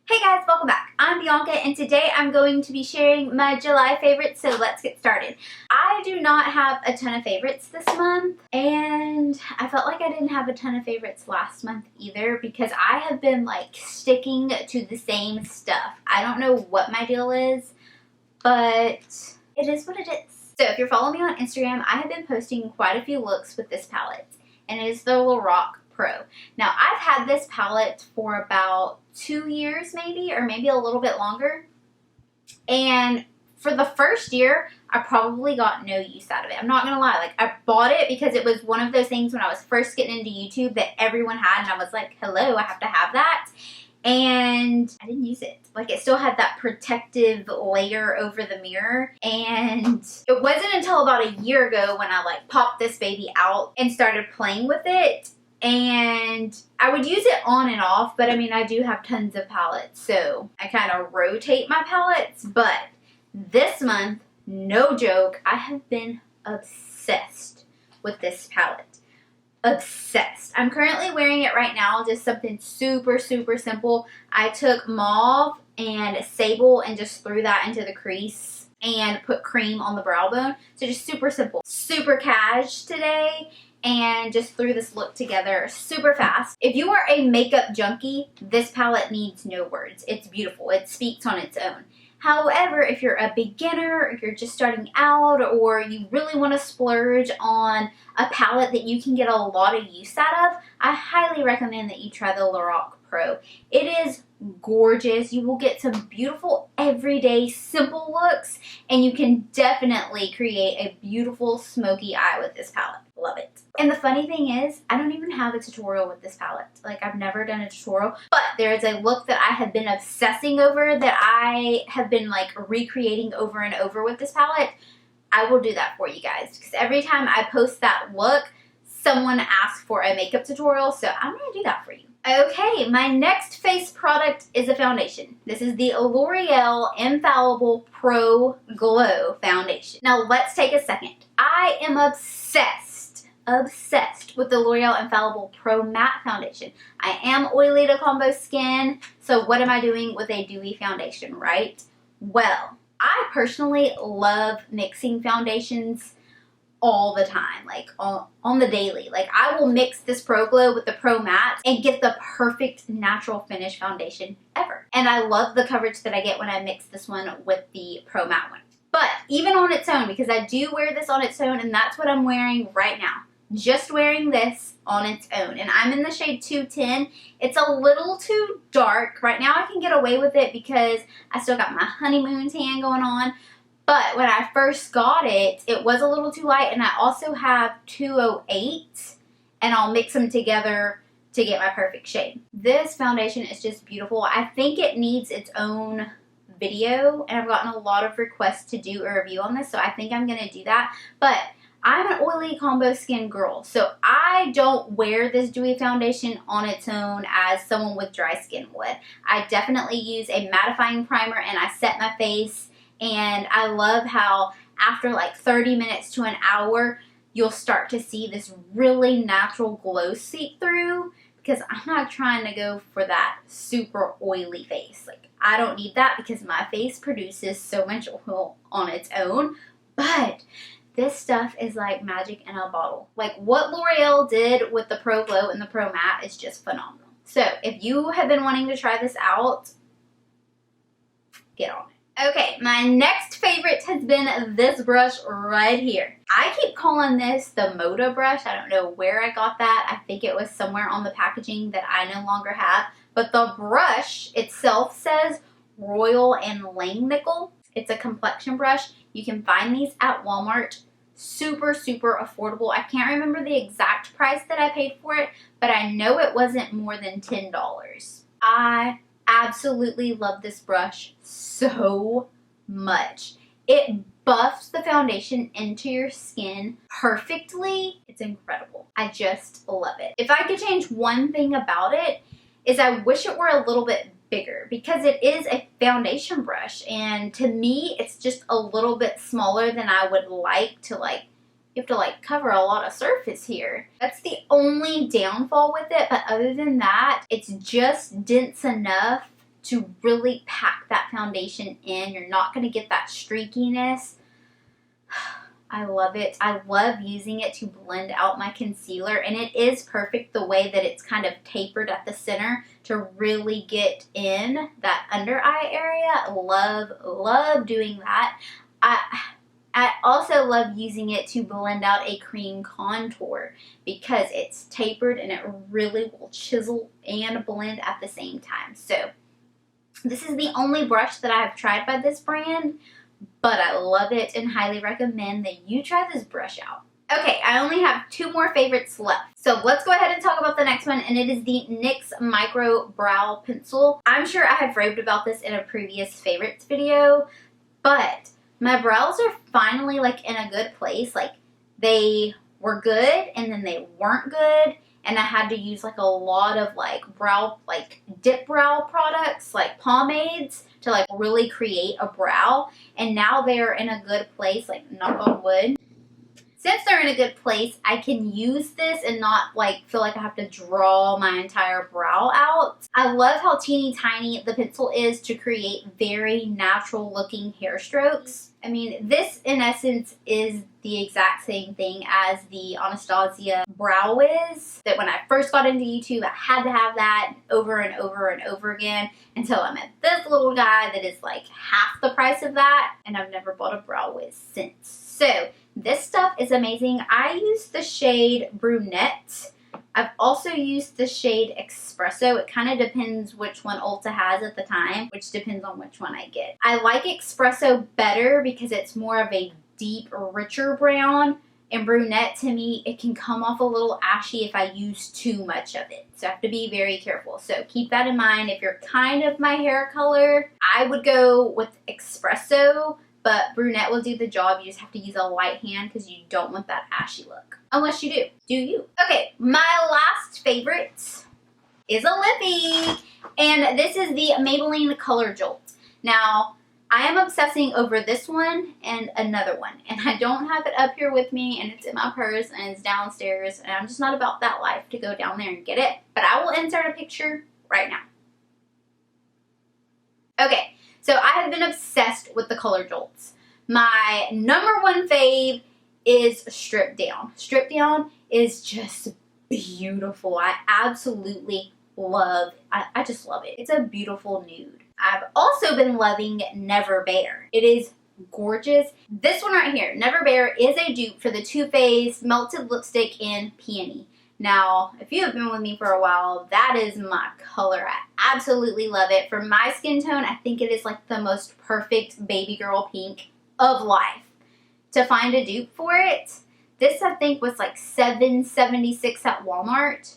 Hey guys, welcome back. I'm Bianca and today I'm going to be sharing my July favorites, so let's get started. I do not have a ton of favorites this month, and I felt like I didn't have a ton of favorites last month either because I have been like sticking to the same stuff. I don't know what my deal is, but it is what it is. So if you're following me on Instagram, I have been posting quite a few looks with this palette, and it is the LORAC Pro. Now, I've had this palette for about 2 years maybe, or maybe a little bit longer. And for the first year, I probably got no use out of it. I'm not gonna lie, like I bought it because it was one of those things when I was first getting into YouTube that everyone had, and I was like, hello, I have to have that. And I didn't use it. Like, it still had that protective layer over the mirror. And it wasn't until about a year ago when I like popped this baby out and started playing with it. And I would use it on and off, but I mean, I do have tons of palettes, so I kind of rotate my palettes. But this month, no joke, I have been obsessed with this palette. Obsessed. I'm currently wearing it right now, just something super, super simple. I took mauve and sable and just threw that into the crease and put cream on the brow bone. So just super simple. Super cash today. And just threw this look together super fast. If you are a makeup junkie, this palette needs no words. It's beautiful. It speaks on its own. However, if you're a beginner, if you're just starting out, or you really want to splurge on a palette that you can get a lot of use out of, I highly recommend that you try the LORAC Pro. It is gorgeous. You will get some beautiful everyday simple looks, and you can definitely create a beautiful smoky eye with this palette. Love it. And the funny thing is, I don't even have a tutorial with this palette. Like, I've never done a tutorial, but there is a look that I have been obsessing over that I have been like recreating over and over with this palette. I will do that for you guys because every time I post that look, someone asks for a makeup tutorial, so I'm going to do that for you. Okay, my next face product is a foundation. This is the L'Oreal Infallible Pro Glow Foundation. Now, let's take a second. I am obsessed with the L'Oreal Infallible Pro Matte Foundation. I am oily to combo skin, so what am I doing with a dewy foundation, right? Well, I personally love mixing foundations all the time, like on the daily. Like, I will mix this Pro Glow with the Pro Matte and get the perfect natural finish foundation ever. And I love the coverage that I get when I mix this one with the Pro Matte one. But even on its own, because I do wear this on its own, and that's what I'm wearing right now. Just wearing this on its own. And I'm in the shade 210. It's a little too dark. Right now I can get away with it because I still got my honeymoon tan going on. But when I first got it, it was a little too light, and I also have 208, and I'll mix them together to get my perfect shade. This foundation is just beautiful. I think it needs its own video, and I've gotten a lot of requests to do a review on this, so I think I'm going to do that. But I'm an oily combo skin girl, so I don't wear this dewy foundation on its own as someone with dry skin would. I definitely use a mattifying primer, and I set my face. And I love how after like 30 minutes to an hour, you'll start to see this really natural glow seep through, because I'm not trying to go for that super oily face. Like, I don't need that because my face produces so much oil on its own. But this stuff is like magic in a bottle. Like, what L'Oreal did with the Pro Glow and the Pro Matte is just phenomenal. So if you have been wanting to try this out, get on it. Okay, my next favorite has been this brush right here. I keep calling this the Moda brush. I don't know where I got that. I think it was somewhere on the packaging that I no longer have. But the brush itself says Royal and Langnickel. It's a complexion brush. You can find these at Walmart. Super, super affordable. I can't remember the exact price that I paid for it, but I know it wasn't more than $10. I absolutely love this brush so much. It buffs the foundation into your skin perfectly. It's incredible. I just love it. If I could change one thing about it, is I wish it were a little bit bigger, because it is a foundation brush, and to me it's just a little bit smaller than I would like to. Like, you have to like cover a lot of surface here. That's the only downfall with it, but other than that, it's just dense enough to really pack that foundation in. You're not going to get that streakiness. I love it. I love using it to blend out my concealer, and it is perfect the way that it's kind of tapered at the center to really get in that under eye area. Love doing that. I also love using it to blend out a cream contour because it's tapered and it really will chisel and blend at the same time. So this is the only brush that I have tried by this brand, but I love it and highly recommend that you try this brush out. Okay, I only have 2 more favorites left. So let's go ahead and talk about the next one, and it is the NYX Micro Brow Pencil. I'm sure I have raved about this in a previous favorites video, but my brows are finally like in a good place. Like they were good and then they weren't good, and I had to use like a lot of like brow, like dip brow products, like pomades to like really create a brow. And now they're in a good place, like knock on wood. Since they're in a good place, I can use this and not like feel like I have to draw my entire brow out. I love how teeny tiny the pencil is to create very natural looking hair strokes. I mean, this in essence is the exact same thing as the Anastasia Brow Wiz. That when I first got into YouTube, I had to have that over and over and over again until I met this little guy that is like half the price of that, and I've never bought a Brow Wiz since. So this stuff is amazing. I use the shade Brunette. I've also used the shade Espresso. It kind of depends which one Ulta has at the time, which depends on which one I get. I like Espresso better because it's more of a deep, richer brown. And Brunette, to me, it can come off a little ashy if I use too much of it. So I have to be very careful. So keep that in mind. If you're kind of my hair color, I would go with Espresso. But Brunette will do the job. You just have to use a light hand because you don't want that ashy look. Unless you do. Do you? Okay, my last favorite is a lippy. And this is the Maybelline Color Jolt. Now, I am obsessing over this one and another one. And I don't have it up here with me, and it's in my purse, and it's downstairs. And I'm just not about that life to go down there and get it. But I will insert a picture right now. Okay. So I have been obsessed with the Color Jolts. My number 1 fave is Strip Down. Strip Down is just beautiful. I absolutely love, I just love it. It's a beautiful nude. I've also been loving Never Bare. It is gorgeous. This one right here, Never Bare, is a dupe for the Too Faced Melted Lipstick in Peony. Now, if you have been with me for a while, that is my color. I absolutely love it. For my skin tone, I think it is like the most perfect baby girl pink of life. To find a dupe for it, this I think was like $7.76 at Walmart.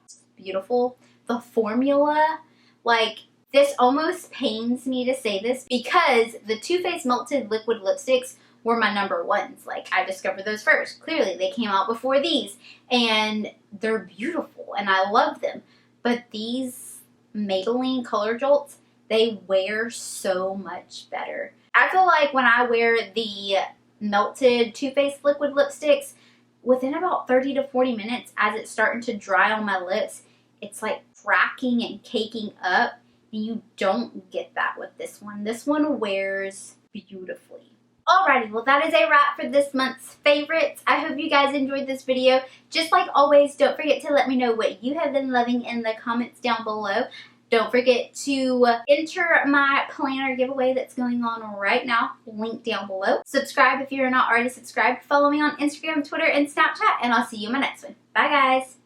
It's beautiful. The formula, like, this almost pains me to say this because the Too Faced Melted Liquid Lipsticks were my number 1s. Like, I discovered those first. Clearly, they came out before these. And they're beautiful, and I love them. But these Maybelline Color Jolts, they wear so much better. I feel like when I wear the melted Too Faced liquid lipsticks, within about 30 to 40 minutes, as it's starting to dry on my lips, it's like cracking and caking up. And you don't get that with this one. This one wears beautifully. Alrighty, well that is a wrap for this month's favorites. I hope you guys enjoyed this video. Just like always, don't forget to let me know what you have been loving in the comments down below. Don't forget to enter my planner giveaway that's going on right now. Link down below. Subscribe if you're not already subscribed. Follow me on Instagram, Twitter, and Snapchat, and I'll see you in my next one. Bye guys!